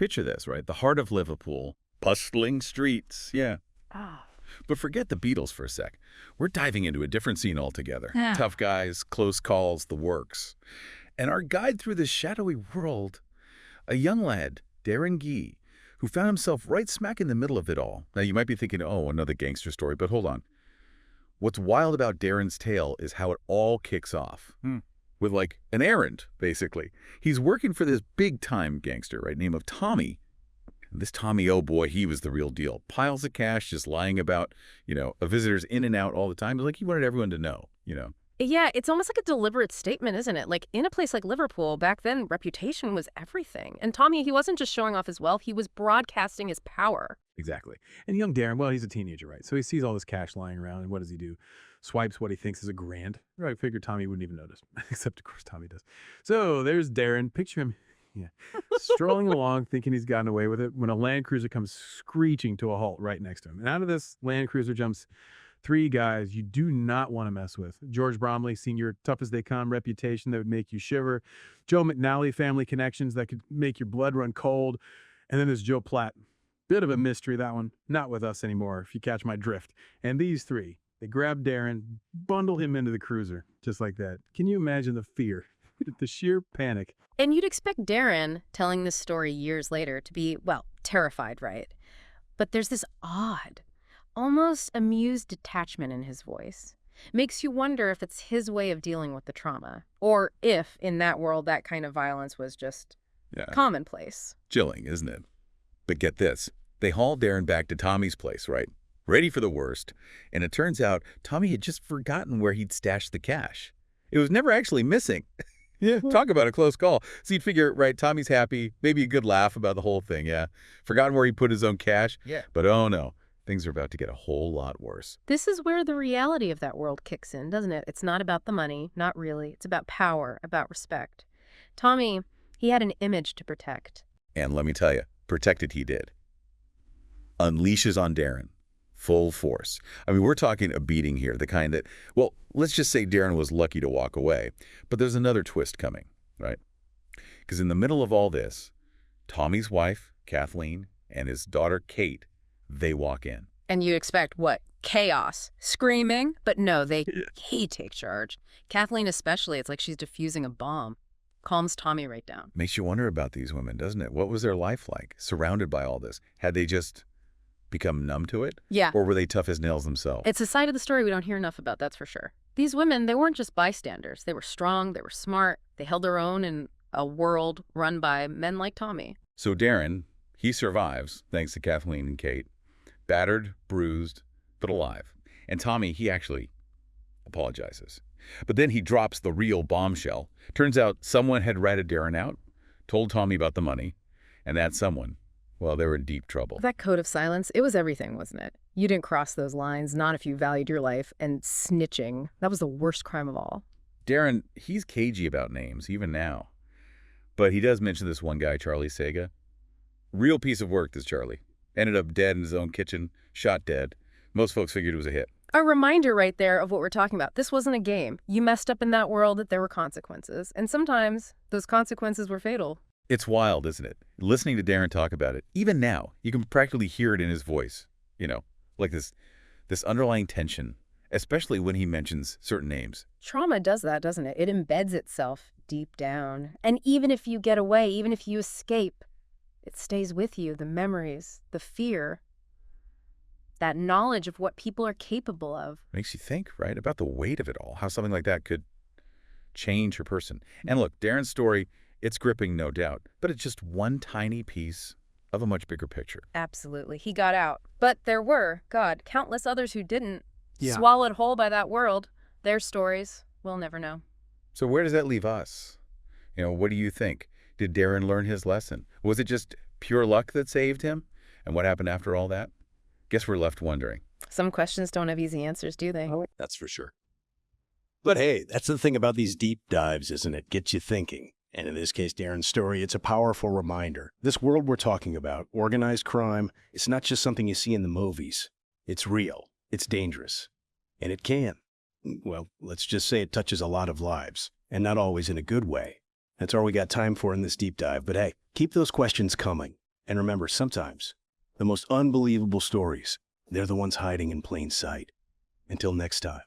picture this, right? The heart of Liverpool, bustling streets, yeah. Ah. But forget the Beatles for a sec. We're diving into a different scene altogether. Yeah. Tough guys, close calls, the works. And our guide through this shadowy world, a young lad, Darren Gee, who found himself right smack in the middle of it all. Now, you might be thinking, oh, another gangster story, but hold on. What's wild about Darren's tale is how it all kicks off. With like an errand, basically. He's working for this big-time gangster, right, name of Tommy. And this Tommy, oh boy, he was the real deal. Piles of cash, just lying about, a visitor's in and out all the time. Like he wanted everyone to know, Yeah, it's almost like a deliberate statement, isn't it? Like, in a place like Liverpool, back then, reputation was everything. And Tommy, he wasn't just showing off his wealth, he was broadcasting his power. Exactly. And young Darren, well, he's a teenager, right? So he sees all this cash lying around, and what does he do? Swipes what he thinks is $1,000. Right, I figure Tommy wouldn't even notice, except of course Tommy does. So there's Darren. Picture him, strolling along, thinking he's gotten away with it, when a Land Cruiser comes screeching to a halt right next to him. And out of this Land Cruiser jumps 3 guys you do not want to mess with. George Bromley, senior, tough as they come, reputation that would make you shiver. Joe McNally, family connections that could make your blood run cold. And then there's Joe Platt. Bit of a mystery, that one. Not with us anymore, if you catch my drift. And these 3, they grab Darren, bundle him into the cruiser, just like that. Can you imagine the fear, the sheer panic? And you'd expect Darren, telling this story years later, to be, well, terrified, right? But there's this odd, almost amused detachment in his voice. Makes you wonder if it's his way of dealing with the trauma, or if, in that world, that kind of violence was just commonplace. Chilling, isn't it? But get this. They haul Darren back to Tommy's place, right? Ready for the worst. And it turns out Tommy had just forgotten where he'd stashed the cash. It was never actually missing. Yeah, talk about a close call. So you'd figure, right, Tommy's happy, maybe a good laugh about the whole thing, yeah. Forgotten where he put his own cash. Yeah. But oh no. Things are about to get a whole lot worse. This is where the reality of that world kicks in, doesn't it? It's not about the money, not really. It's about power, about respect. Tommy, he had an image to protect. And let me tell you, protected he did. Unleashes on Darren. Full force. I mean, we're talking a beating here, the kind that, well, let's just say Darren was lucky to walk away. But there's another twist coming, right? Because in the middle of all this, Tommy's wife, Kathleen, and his daughter, Kate, they walk in. And you expect, what, chaos, screaming? But no, they take charge. Kathleen especially, it's like she's defusing a bomb. Calms Tommy right down. Makes you wonder about these women, doesn't it? What was their life like, surrounded by all this? Had they just become numb to it? Yeah. Or were they tough as nails themselves? It's a side of the story we don't hear enough about, that's for sure. These women, they weren't just bystanders. They were strong, they were smart, they held their own in a world run by men like Tommy. So Darren, he survives, thanks to Kathleen and Kate. Battered, bruised, but alive. And Tommy, he actually apologizes. But then he drops the real bombshell. Turns out someone had ratted Darren out, told Tommy about the money, and that someone, well, they were in deep trouble. That code of silence, it was everything, wasn't it? You didn't cross those lines, not if you valued your life, and snitching, that was the worst crime of all. Darren, he's cagey about names, even now. But he does mention this one guy, Charlie Sega. Real piece of work, this Charlie. Ended up dead in his own kitchen, shot dead. Most folks figured it was a hit. A reminder right there of what we're talking about. This wasn't a game. You messed up in that world, that there were consequences. And sometimes those consequences were fatal. It's wild, isn't it? Listening to Darren talk about it, even now, you can practically hear it in his voice. Like this underlying tension, especially when he mentions certain names. Trauma does that, doesn't it? It embeds itself deep down. And even if you get away, even if you escape, it stays with you, the memories, the fear, that knowledge of what people are capable of. Makes you think, right, about the weight of it all, how something like that could change your person. And look, Darren's story, it's gripping, no doubt, but it's just one tiny piece of a much bigger picture. Absolutely. He got out. But there were, God, countless others who didn't. Yeah. Swallowed whole by that world. Their stories, we'll never know. So where does that leave us? What do you think? Did Darren learn his lesson? Was it just pure luck that saved him? And what happened after all that? Guess we're left wondering. Some questions don't have easy answers, do they? That's for sure. But hey, that's the thing about these deep dives, isn't it? Gets you thinking. And in this case, Darren's story, it's a powerful reminder. This world we're talking about, organized crime, it's not just something you see in the movies. It's real. It's dangerous. And it can. Well, let's just say it touches a lot of lives. And not always in a good way. That's all we got time for in this deep dive. But hey, keep those questions coming. And remember, sometimes the most unbelievable stories, they're the ones hiding in plain sight. Until next time.